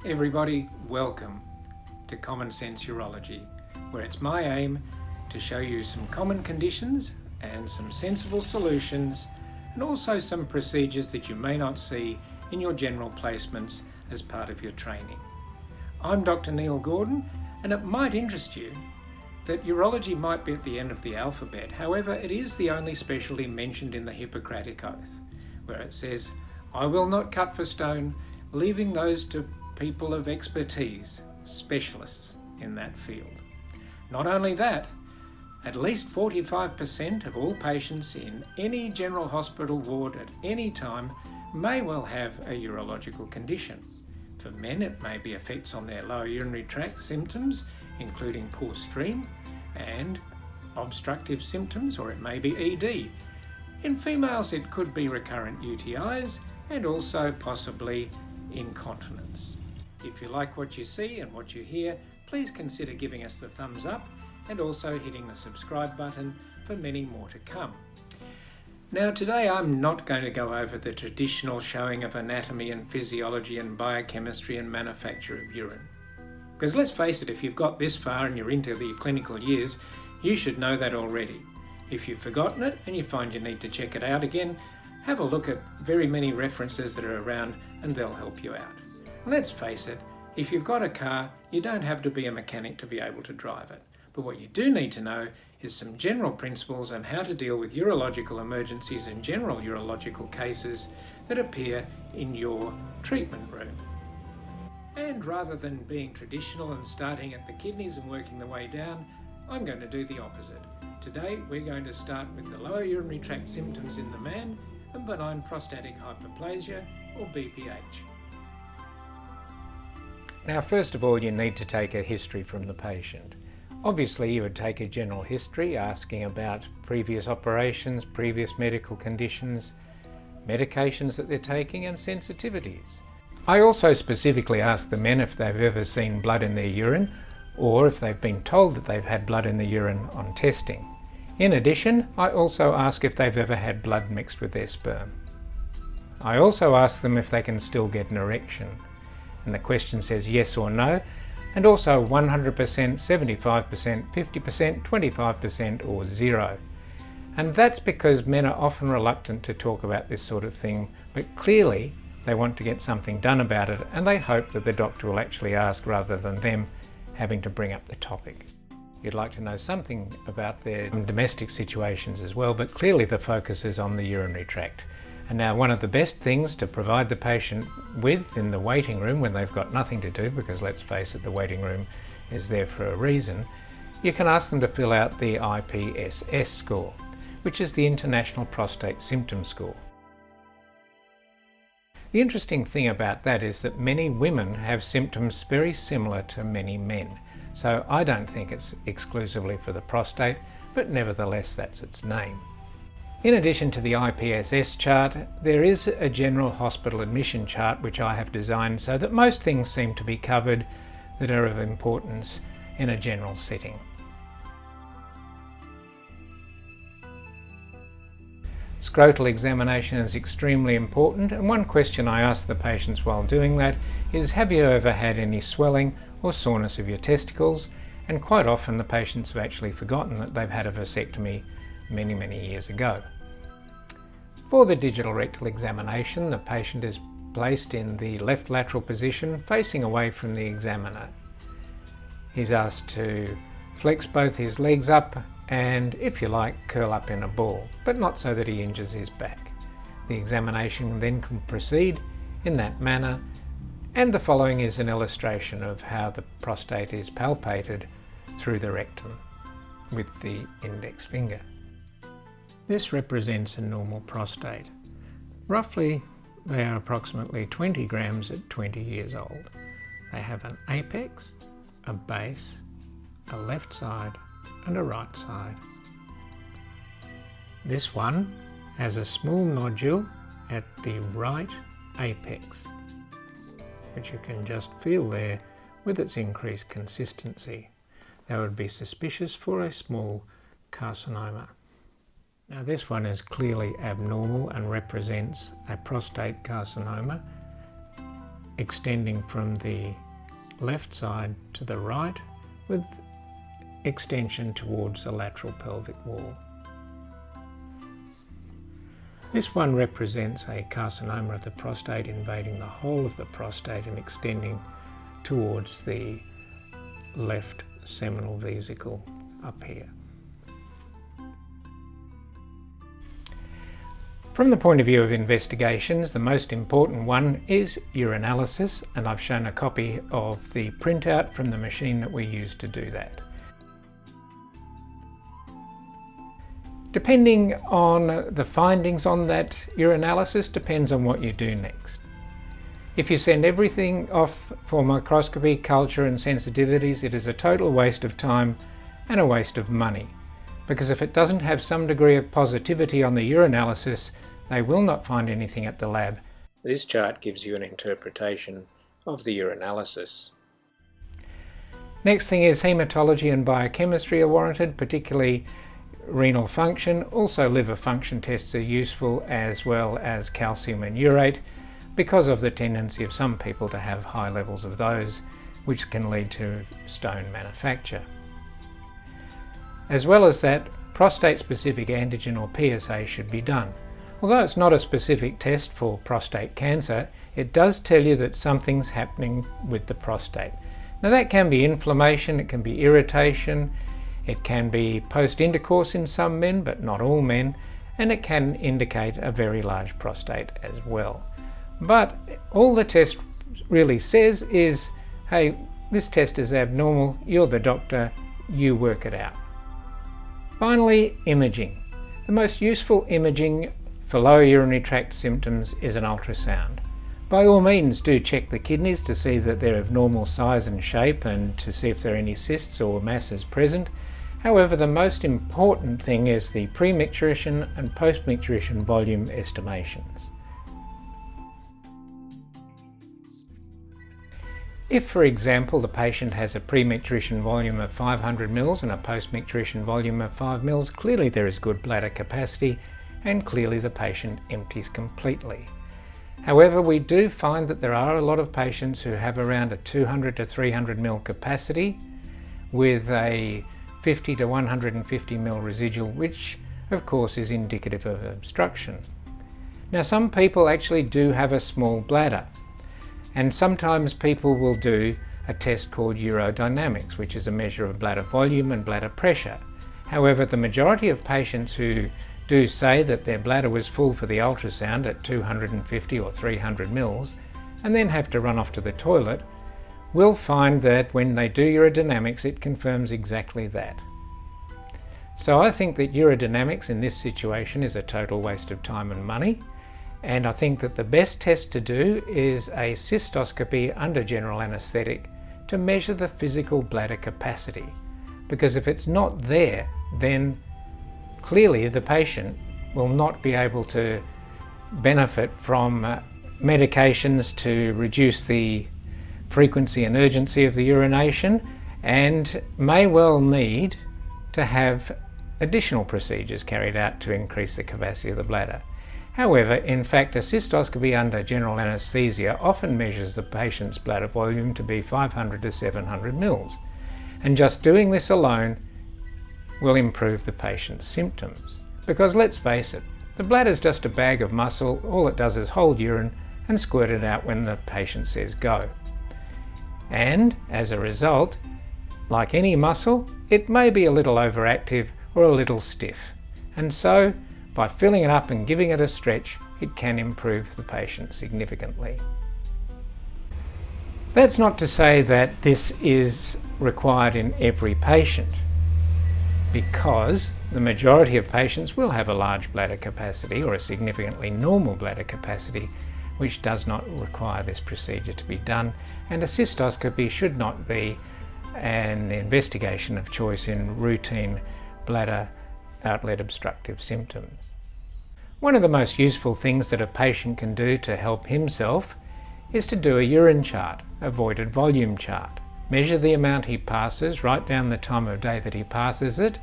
Everybody, welcome to Commonsense Urology, where it's my aim to show you some common conditions and some sensible solutions, and also some procedures that you may not see in your general placements as part of your training. I'm Dr. Neil Gordon, and it might interest you that urology might be at the end of the alphabet. However, it is the only specialty mentioned in the Hippocratic Oath, where it says, "I will not cut for stone, leaving those to people of expertise, specialists in that field." Not only that, at least 45% of all patients in any general hospital ward at any time may well have a urological condition. For men, it may be effects on their lower urinary tract symptoms, including poor stream and obstructive symptoms, or it may be ED. In females, it could be recurrent UTIs and also possibly incontinence. If you like what you see and what you hear, please consider giving us the thumbs up and also hitting the subscribe button for many more to come. Now today I'm not going to go over the traditional showing of anatomy and physiology and biochemistry and manufacture of urine. Because let's face it, if you've got this far and you're into the clinical years, you should know that already. If you've forgotten it and you find you need to check it out again, have a look at very many references that are around and they'll help you out. Let's face it, if you've got a car, you don't have to be a mechanic to be able to drive it. But what you do need to know is some general principles on how to deal with urological emergencies and general urological cases that appear in your treatment room. And rather than being traditional and starting at the kidneys and working the way down, I'm going to do the opposite. Today we're going to start with the lower urinary tract symptoms in the man and benign prostatic hyperplasia, or BPH. Now, first of all, you need to take a history from the patient. Obviously, you would take a general history, asking about previous operations, previous medical conditions, medications that they're taking, and sensitivities. I also specifically ask the men if they've ever seen blood in their urine, or if they've been told that they've had blood in the urine on testing. In addition, I also ask if they've ever had blood mixed with their sperm. I also ask them if they can still get an erection. And the question says yes or no, and also 100%, 75%, 50%, 25% or 0. And that's because men are often reluctant to talk about this sort of thing, but clearly they want to get something done about it, and they hope that the doctor will actually ask rather than them having to bring up the topic. You'd like to know something about their domestic situations as well, but clearly the focus is on the urinary tract. And now, one of the best things to provide the patient with in the waiting room when they've got nothing to do, because let's face it, the waiting room is there for a reason, you can ask them to fill out the IPSS score, which is the International Prostate Symptom Score. The interesting thing about that is that many women have symptoms very similar to many men. So I don't think it's exclusively for the prostate, but nevertheless that's its name. In addition to the IPSS chart, there is a general hospital admission chart which I have designed so that most things seem to be covered that are of importance in a general setting. Scrotal examination is extremely important, and one question I ask the patients while doing that is, have you ever had any swelling or soreness of your testicles? And quite often the patients have actually forgotten that they've had a vasectomy many years ago. For the digital rectal examination, the patient is placed in the left lateral position facing away from the examiner. He's asked to flex both his legs up and, if you like, curl up in a ball, but not so that he injures his back. The examination then can proceed in that manner, and the following is an illustration of how the prostate is palpated through the rectum with the index finger. This represents a normal prostate. Roughly, they are approximately 20 grams at 20 years old. They have an apex, a base, a left side and a right side. This one has a small nodule at the right apex, which you can just feel there with its increased consistency. That would be suspicious for a small carcinoma. Now this one is clearly abnormal and represents a prostate carcinoma, extending from the left side to the right with extension towards the lateral pelvic wall. This one represents a carcinoma of the prostate invading the whole of the prostate and extending towards the left seminal vesicle up here. From the point of view of investigations, the most important one is urinalysis, and I've shown a copy of the printout from the machine that we use to do that. Depending on the findings on that urinalysis depends on what you do next. If you send everything off for microscopy, culture and sensitivities, it is a total waste of time and a waste of money, because if it doesn't have some degree of positivity on the urinalysis, they will not find anything at the lab. This chart gives you an interpretation of the urinalysis. Next thing is hematology and biochemistry are warranted, particularly renal function. Also liver function tests are useful, as well as calcium and urate, because of the tendency of some people to have high levels of those, which can lead to stone manufacture. As well as that, prostate-specific antigen or PSA should be done. Although it's not a specific test for prostate cancer, it does tell you that something's happening with the prostate. Now that can be inflammation, it can be irritation, it can be post-intercourse in some men, but not all men, and it can indicate a very large prostate as well. But all the test really says is, hey, this test is abnormal, you're the doctor, you work it out. Finally, imaging. The most useful imaging for lower urinary tract symptoms is an ultrasound. By all means, do check the kidneys to see that they're of normal size and shape and to see if there are any cysts or masses present. However, the most important thing is the pre-micturition and post-micturition volume estimations. If, for example, the patient has a pre-micturition volume of 500 ml and a post-micturition volume of 5 ml, clearly there is good bladder capacity and clearly the patient empties completely. However, we do find that there are a lot of patients who have around a 200 to 300 ml capacity with a 50 to 150 ml residual, which of course is indicative of obstruction. Now some people actually do have a small bladder, and sometimes people will do a test called urodynamics, which is a measure of bladder volume and bladder pressure. However, the majority of patients who do say that their bladder was full for the ultrasound at 250 or 300 mils and then have to run off to the toilet will find that when they do urodynamics it confirms exactly that. So I think that urodynamics in this situation is a total waste of time and money, and I think that the best test to do is a cystoscopy under general anaesthetic to measure the physical bladder capacity, because if it's not there, then clearly the patient will not be able to benefit from medications to reduce the frequency and urgency of the urination, and may well need to have additional procedures carried out to increase the capacity of the bladder. However, in fact, a cystoscopy under general anaesthesia often measures the patient's bladder volume to be 500 to 700 mils, and just doing this alone will improve the patient's symptoms. Because let's face it, the bladder is just a bag of muscle. All it does is hold urine and squirt it out when the patient says go. And as a result, like any muscle, it may be a little overactive or a little stiff. And so, by filling it up and giving it a stretch, it can improve the patient significantly. That's not to say that this is required in every patient, because the majority of patients will have a large bladder capacity or a significantly normal bladder capacity, which does not require this procedure to be done, and a cystoscopy should not be an investigation of choice in routine bladder outlet obstructive symptoms. One of the most useful things that a patient can do to help himself is to do a urine chart, a voided volume chart. Measure the amount he passes, write down the time of day that he passes it,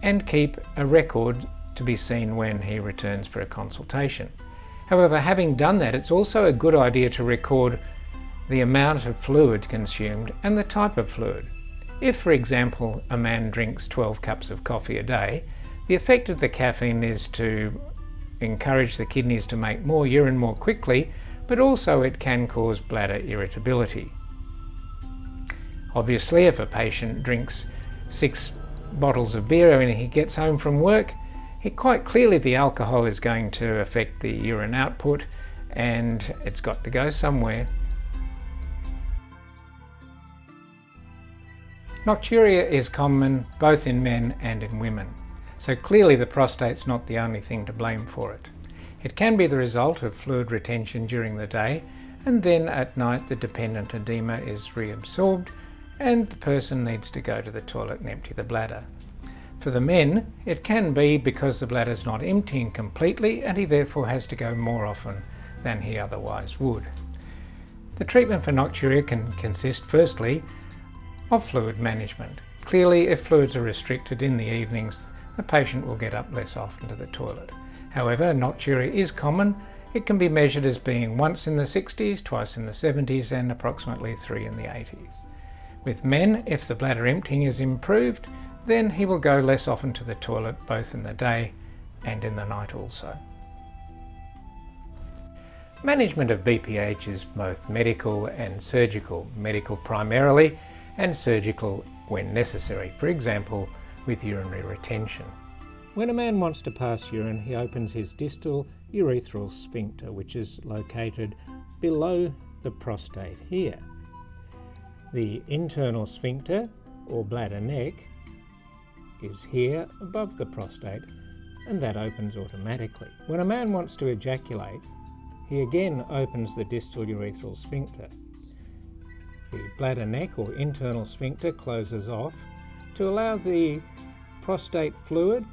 and keep a record to be seen when he returns for a consultation. However, having done that, it's also a good idea to record the amount of fluid consumed and the type of fluid. If, for example, a man drinks 12 cups of coffee a day, the effect of the caffeine is to encourage the kidneys to make more urine more quickly, but also it can cause bladder irritability. Obviously, if a patient drinks 6 bottles of beer when he gets home from work, quite clearly the alcohol is going to affect the urine output, and it's got to go somewhere. Nocturia is common both in men and in women, so clearly the prostate's not the only thing to blame for it. It can be the result of fluid retention during the day, and then at night the dependent edema is reabsorbed and the person needs to go to the toilet and empty the bladder. For the men, it can be because the bladder's not emptying completely and he therefore has to go more often than he otherwise would. The treatment for nocturia can consist firstly of fluid management. Clearly, if fluids are restricted in the evenings, the patient will get up less often to the toilet. However, nocturia is common. It can be measured as being once in the 60s, twice in the 70s and approximately 3 in the 80s. With men, if the bladder emptying is improved, then he will go less often to the toilet both in the day and in the night also. Management of BPH is both medical and surgical. Medical primarily and surgical when necessary, for example with urinary retention. When a man wants to pass urine, he opens his distal urethral sphincter, which is located below the prostate here. The internal sphincter or bladder neck is here above the prostate, and that opens automatically. When a man wants to ejaculate, he again opens the distal urethral sphincter. The bladder neck or internal sphincter closes off to allow the prostate fluid,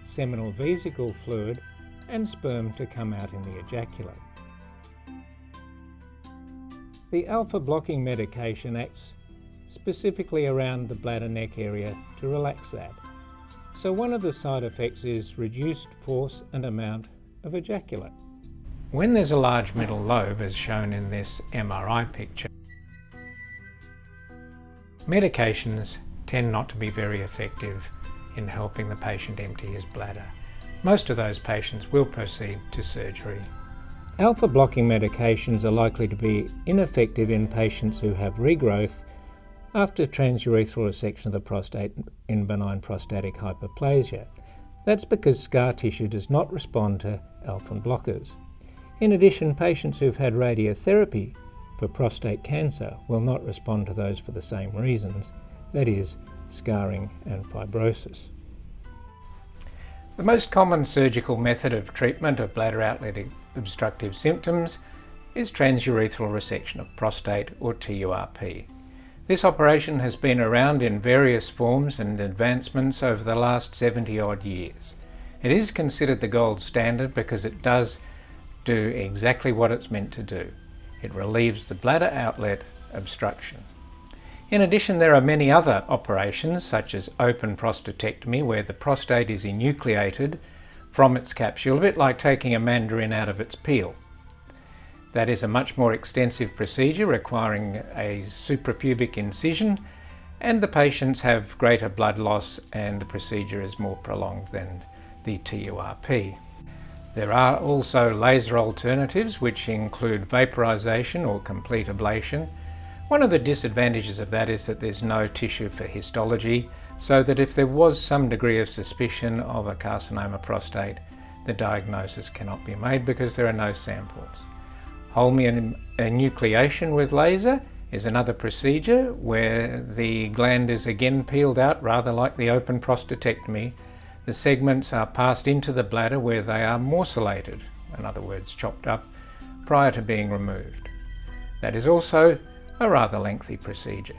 seminal vesicle fluid and sperm to come out in the ejaculate. The alpha blocking medication acts specifically around the bladder neck area to relax that. So one of the side effects is reduced force and amount of ejaculate. When there's a large middle lobe, as shown in this MRI picture, medications tend not to be very effective in helping the patient empty his bladder. Most of those patients will proceed to surgery. Alpha blocking medications are likely to be ineffective in patients who have regrowth after transurethral resection of the prostate in benign prostatic hyperplasia. That's because scar tissue does not respond to alpha blockers. In addition, patients who've had radiotherapy for prostate cancer will not respond to those for the same reasons, that is, scarring and fibrosis. The most common surgical method of treatment of bladder outlet obstructive symptoms is transurethral resection of prostate, or TURP. This operation has been around in various forms and advancements over the last 70 odd years. It is considered the gold standard because it does do exactly what it's meant to do. It relieves the bladder outlet obstruction. In addition, there are many other operations such as open prostatectomy, where the prostate is enucleated from its capsule, a bit like taking a mandarin out of its peel. That is a much more extensive procedure requiring a suprapubic incision, and the patients have greater blood loss and the procedure is more prolonged than the TURP. There are also laser alternatives which include vaporization or complete ablation. One of the disadvantages of that is that there's no tissue for histology, so that if there was some degree of suspicion of a carcinoma prostate, the diagnosis cannot be made because there are no samples. Whole enucleation with laser is another procedure where the gland is again peeled out, rather like the open prostatectomy. The segments are passed into the bladder where they are morcellated, in other words chopped up, prior to being removed. That is also a rather lengthy procedure.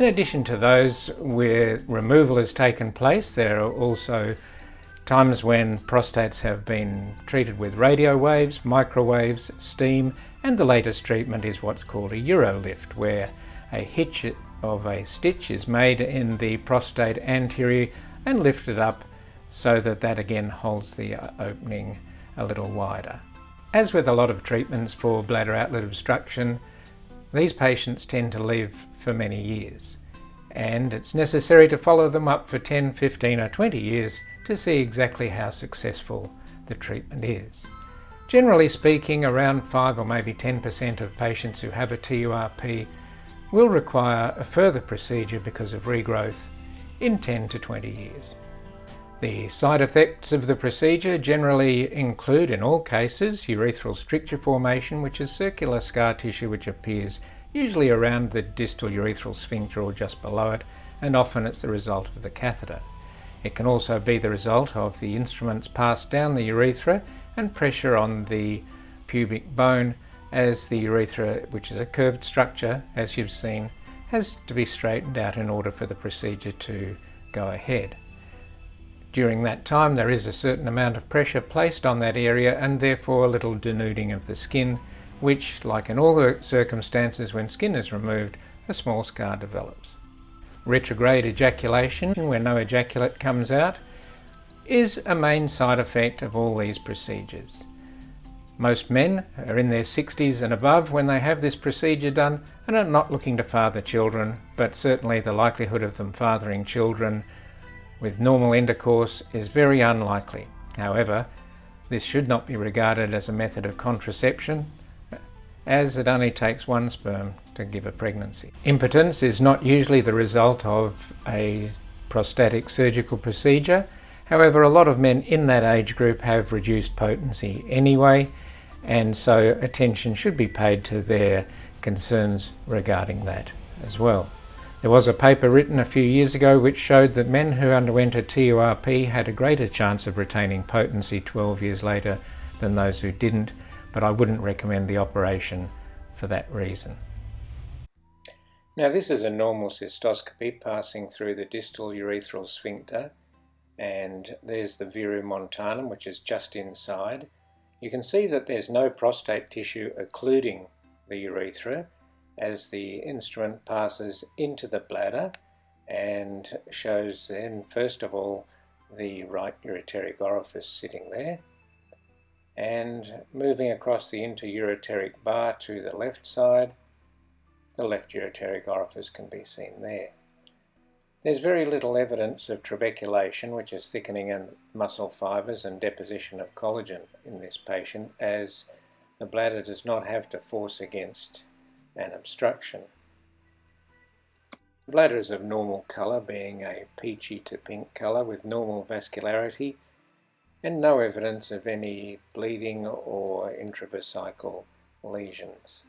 In addition to those where removal has taken place, there are also times when prostates have been treated with radio waves, microwaves, steam, and the latest treatment is what's called a urolift, where a hitch of a stitch is made in the prostate anterior and lifted up so that that again holds the opening a little wider. As with a lot of treatments for bladder outlet obstruction, These patients tend to live for many years, and it's necessary to follow them up for 10, 15 or 20 years to see exactly how successful the treatment is. Generally speaking, around 5 or maybe 10% of patients who have a TURP will require a further procedure because of regrowth in 10 to 20 years. The side effects of the procedure generally include, in all cases, urethral stricture formation, which is circular scar tissue which appears usually around the distal urethral sphincter or just below it, and often it's the result of the catheter. It can also be the result of the instruments passed down the urethra and pressure on the pubic bone, as the urethra, which is a curved structure, as you've seen, has to be straightened out in order for the procedure to go ahead. During that time there is a certain amount of pressure placed on that area and therefore a little denuding of the skin, which, like in all the circumstances when skin is removed, a small scar develops. Retrograde ejaculation, where no ejaculate comes out, is a main side effect of all these procedures. Most men are in their 60s and above when they have this procedure done and are not looking to father children, but certainly the likelihood of them fathering children with normal intercourse is very unlikely. However, this should not be regarded as a method of contraception, as it only takes one sperm to give a pregnancy. Impotence is not usually the result of a prostatic surgical procedure. However, a lot of men in that age group have reduced potency anyway, and so attention should be paid to their concerns regarding that as well. There was a paper written a few years ago which showed that men who underwent a TURP had a greater chance of retaining potency 12 years later than those who didn't, but I wouldn't recommend the operation for that reason. Now, this is a normal cystoscopy passing through the distal urethral sphincter, and there's the vira montanum, which is just inside. You can see that there's no prostate tissue occluding the urethra as the instrument passes into the bladder and shows then, first of all, the right ureteric orifice sitting there, and moving across the interureteric bar to the left side, the left ureteric orifice can be seen there. There's very little evidence of trabeculation, which is thickening in muscle fibres and deposition of collagen in this patient, as the bladder does not have to force against an obstruction. The bladder is of normal colour, being a peachy to pink colour with normal vascularity and no evidence of any bleeding or intravesical lesions.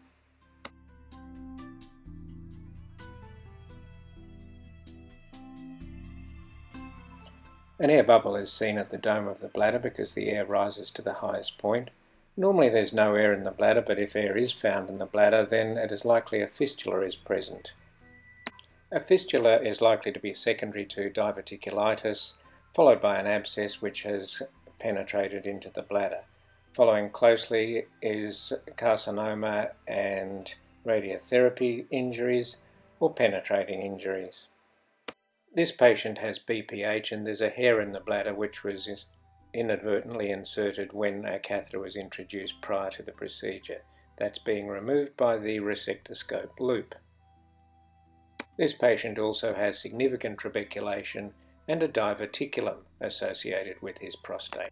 An air bubble is seen at the dome of the bladder because the air rises to the highest point. Normally there's no air in the bladder, but if air is found in the bladder, then it is likely a fistula is present. A fistula is likely to be secondary to diverticulitis, followed by an abscess which has penetrated into the bladder. Following closely is carcinoma and radiotherapy injuries or penetrating injuries. This patient has BPH and there's a hair in the bladder which was inadvertently inserted when a catheter was introduced prior to the procedure. That's being removed by the resectoscope loop. This patient also has significant trabeculation and a diverticulum associated with his prostate.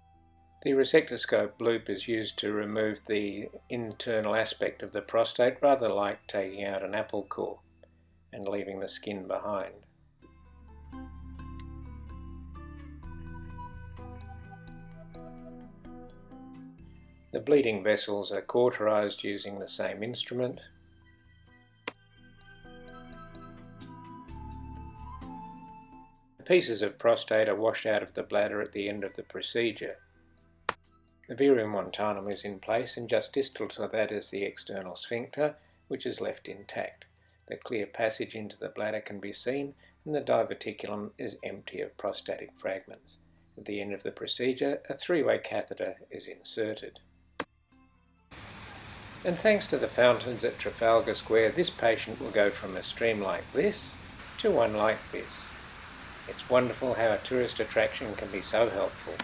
The resectoscope loop is used to remove the internal aspect of the prostate, rather like taking out an apple core and leaving the skin behind. The bleeding vessels are cauterized using the same instrument. Pieces of prostate are washed out of the bladder at the end of the procedure. The vira montanum is in place, and just distal to that is the external sphincter, which is left intact. The clear passage into the bladder can be seen, and the diverticulum is empty of prostatic fragments. At the end of the procedure, a three-way catheter is inserted. And thanks to the fountains at Trafalgar Square, this patient will go from a stream like this to one like this. It's wonderful how a tourist attraction can be so helpful.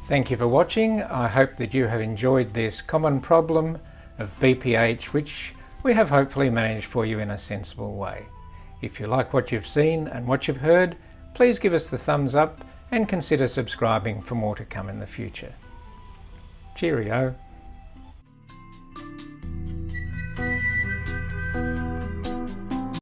Thank you for watching. I hope that you have enjoyed this common problem of BPH, which we have hopefully managed for you in a sensible way. If you like what you've seen and what you've heard, please give us the thumbs up and consider subscribing for more to come in the future. Cheerio.